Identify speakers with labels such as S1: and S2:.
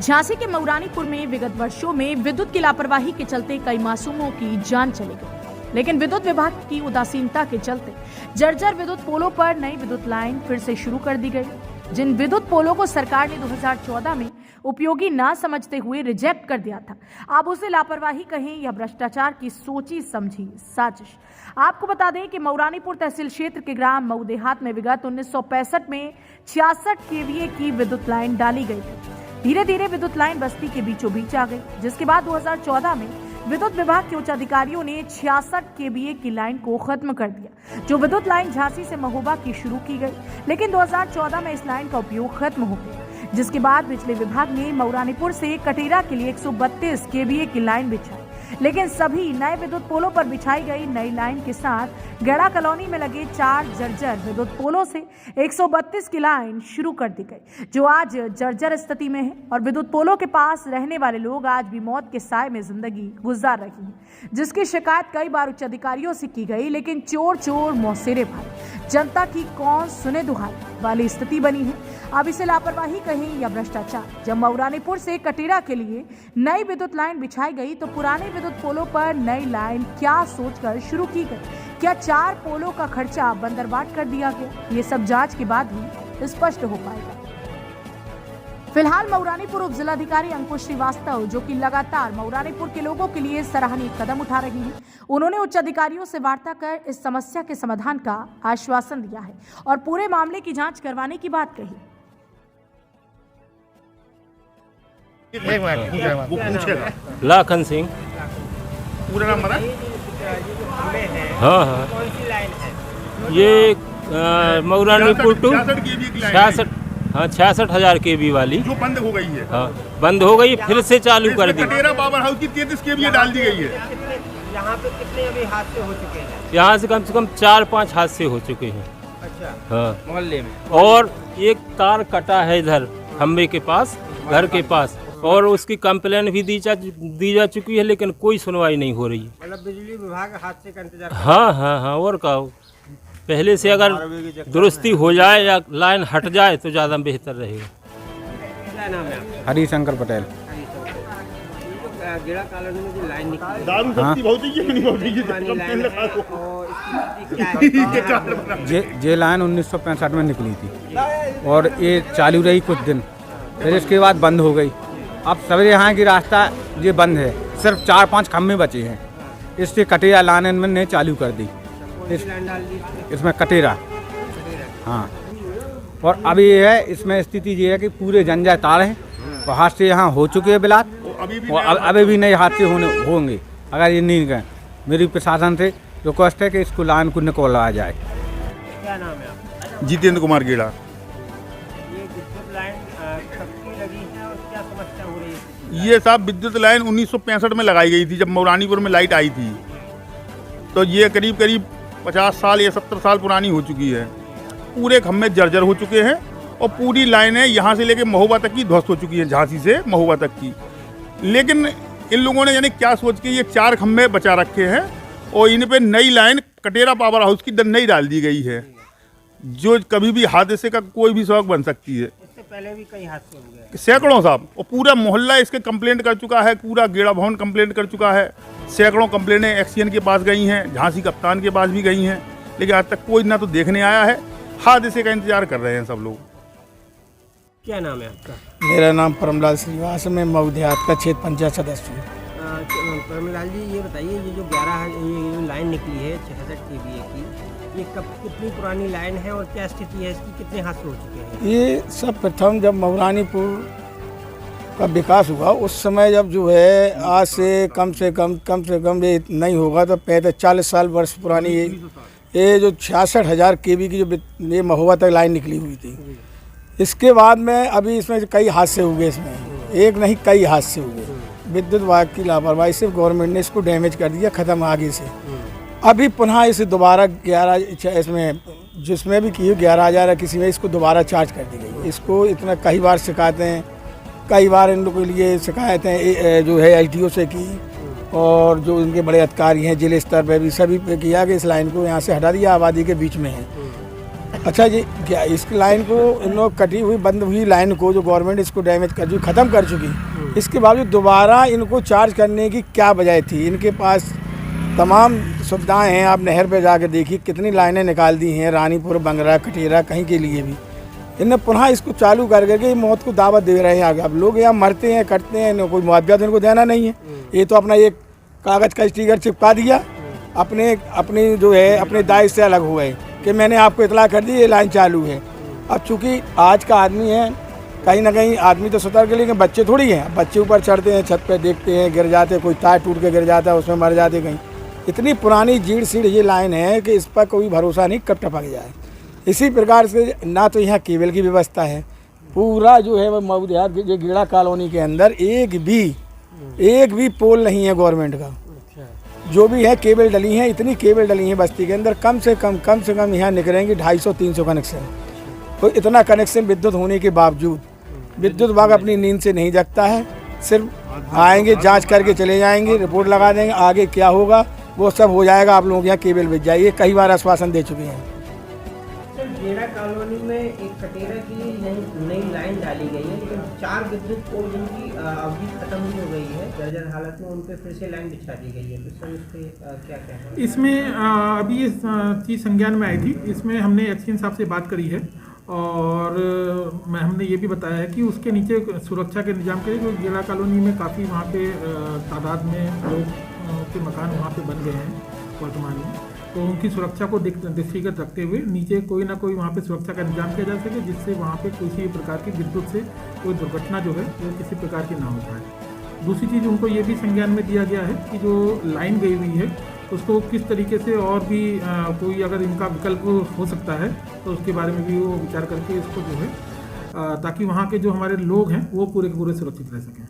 S1: झांसी के मऊरानीपुर में विगत वर्षों में विद्युत की लापरवाही के चलते कई मासूमों की जान चली गई, लेकिन विद्युत विभाग की उदासीनता के चलते जर्जर विद्युत पोलों पर नई विद्युत लाइन फिर से शुरू कर दी गई। जिन विद्युत पोलों को सरकार ने 2014 में उपयोगी ना समझते हुए रिजेक्ट कर दिया था, अब उसे लापरवाही कहें या भ्रष्टाचार की सोची समझी साजिश। आपको बता दें कि मऊरानीपुर तहसील क्षेत्र के ग्राम मऊ देहात में विगत 1965 में 66 केवीए की विद्युत लाइन डाली गई थी। धीरे धीरे विद्युत लाइन बस्ती के बीचों बीच आ गई, जिसके बाद 2014 में विद्युत विभाग के उच्च अधिकारियों ने 66 केवीए की लाइन को खत्म कर दिया, जो विद्युत लाइन झांसी से महोबा की शुरू की गई। लेकिन 2014 में इस लाइन का उपयोग खत्म हो गया, जिसके बाद बिजली विभाग ने मऊरानीपुर से कटेरा के लिए 132 केवीए की लाइन बिछाई। लेकिन सभी नए विद्युत पोलों पर बिछाई गई नई लाइन के साथ गड़ा कॉलोनी में लगे 4 जर्जर विद्युत पोलों से 132 की लाइन शुरू कर दी गई, जो आज जर्जर स्थिति में है और विद्युत पोलों के पास रहने वाले लोग आज भी मौत के साए में जिंदगी गुजार रही हैं, जिसकी शिकायत कई बार उच्च अधिकारियों से की गई, लेकिन चोर चोर मौसेरे भाई, जनता की कौन सुने दुहाई वाली स्थिति बनी है। अब इसे लापरवाही कहें या भ्रष्टाचार। जब मऊरानीपुर से कटेरा के लिए नई विद्युत लाइन बिछाई गई तो पुराने विद्युत पोलों पर नई लाइन क्या सोचकर शुरू की गई? क्या 4 पोलों का खर्चा बंदरबाट कर दिया गया? ये सब जांच के बाद ही स्पष्ट हो पाएगा। फिलहाल मऊरानीपुर उप जिलाधिकारी अंकुश श्रीवास्तव, जो कि लगातार मऊरानीपुर के लोगों के लिए सराहनीय कदम उठा रही हैं, उन्होंने उच्च अधिकारियों से वार्ता कर इस समस्या के समाधान का आश्वासन दिया है और पूरे मामले की जांच करवाने की बात कही।
S2: लाखन सिंह।
S3: पूरा नाम बता।
S2: हाँ,
S3: कौन सी लाइन है
S2: ये मऊरानीपुर टू 66,000 केवी वाली
S3: जो बंद हो गई है।
S2: हाँ, बंद हो गई, फिर से चालू कर दी।
S3: कटेरा पावर हाउस की 33 केवी डाल दी गई है।
S4: यहाँ पे कितने अभी हादसे हो चुके हैं?
S2: यहाँ से कम 4-5 हादसे हो चुके हैं।
S4: अच्छा,
S2: हाँ,
S4: मोहल्ले में।
S2: और एक तार कटा है इधर खम्बे के पास, घर के पास, और उसकी कंप्लेन भी दी जा चुकी है, लेकिन कोई सुनवाई नहीं हो रही है।
S4: मतलब बिजली विभाग हादसे का इंतजार।
S2: हाँ, और का पहले से अगर दुरुस्ती हो जाए या लाइन हट जाए तो ज़्यादा बेहतर रहेगा।
S4: क्या नाम है आपका?
S5: हरिशंकर पटेल।
S4: गेड़ा कॉलोनी में जो लाइन निकली,
S3: दारू सस्ती बहुत ही नहीं होती है।
S4: पुरानी लाइन है और इसकी क्या है?
S5: ये लाइन 1965 में निकली थी और ये चालू रही कुछ दिन, फिर इसके बाद बंद हो गई। अब सवेरे यहाँ की रास्ता ये बंद है, सिर्फ 4-5 खम्भे बचे हैं। इससे कटेरा लाइन में चालू कर दी। इसमें कटेरा, हाँ। और अभी ये है, इसमें स्थिति ये है कि पूरे जंजा तार हैं और हादसे यहाँ हो चुके हैं बिलात, और अभी भी नए हादसे होंगे अगर ये नहीं गए। मेरी प्रशासन से रिक्वेस्ट है कि इसको लाइन को निकाला जाए।
S4: क्या नाम है आपका?
S3: जितेंद्र कुमार गेड़ा।
S4: ये विद्युत लाइन कब लगी है और क्या समस्या हो रही है?
S3: ये साहब विद्युत लाइन 1965 में लगाई गई थी, जब मऊरानीपुर में लाइट आई थी। तो ये करीब 50 साल या 70 साल पुरानी हो चुकी है। पूरे खम्भे जर्जर हो चुके हैं और पूरी लाइनें यहाँ से लेके महोबा तक की ध्वस्त हो चुकी हैं, झांसी से महोबा तक की। लेकिन इन लोगों ने यानी क्या सोच के ये 4 खम्भे बचा रखे हैं और इन पे नई लाइन कटेरा पावर हाउस की नई डाल दी गई है, जो कभी भी हादसे का कोई भी सबक बन सकती है।
S4: इससे पहले भी कई हादसे हो गए।
S3: सैकड़ों साहब, और पूरा मोहल्ला इसके कंप्लेंट कर चुका है, पूरा गेड़ा भवन कंप्लेंट कर चुका है। सैकड़ों कंप्लेंटें एक्सीएन के पास गई हैं, झांसी कप्तान के पास भी गई हैं, लेकिन आज तक कोई ना तो देखने आया है। हादसे का इंतजार कर रहे हैं सब लोग।
S4: क्या नाम है आपका?
S6: मेरा नाम परमलाल श्रीवास, मैं मऊ देहात का क्षेत्र पंचायत सदस्य हूँ।
S4: परमलाल जी, ये बताइए, ये जो 11 ये लाइन निकली है 66 केवीए की, ये कितनी पुरानी लाइन है और क्या स्थिति है इसकी? कितने हादसे हो चुके हैं?
S6: ये सब प्रथम जब मऊरानीपुर का विकास हुआ उस समय, जब जो है आज से कम से कम ये नहीं होगा तो 40 साल वर्ष पुरानी ये जो 66,000 केवी की जो ये महोबा तक लाइन निकली हुई थी। इसके बाद में अभी इसमें कई हादसे हुए, इसमें एक नहीं कई हादसे हुए। विद्युत विभाग की लापरवाही से गवर्नमेंट ने इसको डैमेज कर दिया खत्म आगे से। अभी पुनः इसे दोबारा 11 इसमें जिसमें भी की 11,000 किसी में इसको दोबारा चार्ज कर दी गई। इसको इतना कई बार शिकायतें, कई बार इन लोगों के लिए शिकायतें जो है एसडीओ से की, और जो इनके बड़े अधिकारी हैं जिले स्तर पर भी सभी पे किया कि इस लाइन को यहाँ से हटा दिया, आबादी के बीच में है। अच्छा जी, क्या इस लाइन को इन लोग कटी हुई बंद हुई लाइन को जो गवर्नमेंट इसको डैमेज कर चुकी, ख़त्म कर चुकी, इसके बावजूद दोबारा इनको चार्ज करने की क्या वजह थी? इनके पास तमाम सुविधाएं हैं। आप नहर पे जाकर देखिए कितनी लाइनें निकाल दी हैं, रानीपुर, बंगरा, कटेरा, कहीं के लिए भी। इन्हें पुनः इसको चालू कर करके मौत को दावत दे रहे हैं आगे। अब लोग यहाँ मरते हैं, कटते हैं, इन्हें कोई मुआवजा तो इनको देना नहीं है। ये तो अपना एक कागज़ का स्टिकर चिपका दिया, अपनी जो है अपने दायित्व से अलग हुए कि मैंने आपको इतला कर दी, ये लाइन चालू है। अब चूँकि आज का आदमी है, कहीं ना कहीं आदमी तो सतर्क है, लेकिन बच्चे थोड़ी हैं। बच्चे ऊपर चढ़ते हैं, छत पे देखते हैं, गिर जाते हैं, कोई तार टूट के गिर जाता है, उसमें मर जाते कहीं। इतनी पुरानी जीड़ सीढ़ ये लाइन है कि इस पर कोई भरोसा नहीं कब टपक जाए। इसी प्रकार से ना तो यहाँ केबल की व्यवस्था है, पूरा जो है वो मऊदेहात जो गीड़ा कॉलोनी के अंदर एक भी पोल नहीं है गवर्नमेंट का। जो भी है केबल डली हैं, इतनी केबल डली हैं बस्ती के अंदर, कम से कम यहाँ निकलेंगे 250-300 कनेक्शन। तो इतना कनेक्शन विद्युत होने के बावजूद विद्युत विभाग अपनी नींद से नहीं जगता है। सिर्फ आएंगे, जांच करके चले जाएंगे, रिपोर्ट लगा देंगे, आगे क्या होगा वो सब हो जाएगा, आप लोग यहाँ केबल भेज जाइए, कई बार आश्वासन दे चुके हैं।
S4: सर, गेड़ा कॉलोनी में एक कटेरा की नई लाइन डाली गई है, लेकिन 4 विद्युत पोल जिनकी अवधि खत्म ही हो गई है, जर्जर हालत में, उन पे फिर से लाइन बिछा दी गई है। तो सर इस पे क्या कहना है?
S7: इसमें अभी ये चीज़ संज्ञान में आई थी, इसमें हमने एक्सीएन साहब से बात करी है और हमने ये भी बताया है कि उसके नीचे सुरक्षा के निजाम के लिए जो गेड़ा कॉलोनी में काफ़ी वहाँ पे तादाद में लोग के मकान वहाँ पे बन गए हैं वर्तमान में, तो उनकी सुरक्षा को दृष्टिगत रखते हुए नीचे कोई ना कोई वहाँ पे सुरक्षा का इंतजाम किया जा सके, जिससे वहाँ पे किसी प्रकार की विद्युत से कोई दुर्घटना जो है वो किसी प्रकार की ना हो पाए। दूसरी चीज़ उनको ये भी संज्ञान में दिया गया है कि जो लाइन गई हुई है उसको किस तरीके से और भी कोई अगर इनका विकल्प हो सकता है तो उसके बारे में भी वो विचार करके इसको जो है ताकि वहाँ के जो हमारे लोग हैं वो पूरे के पूरे सुरक्षित रह सकें।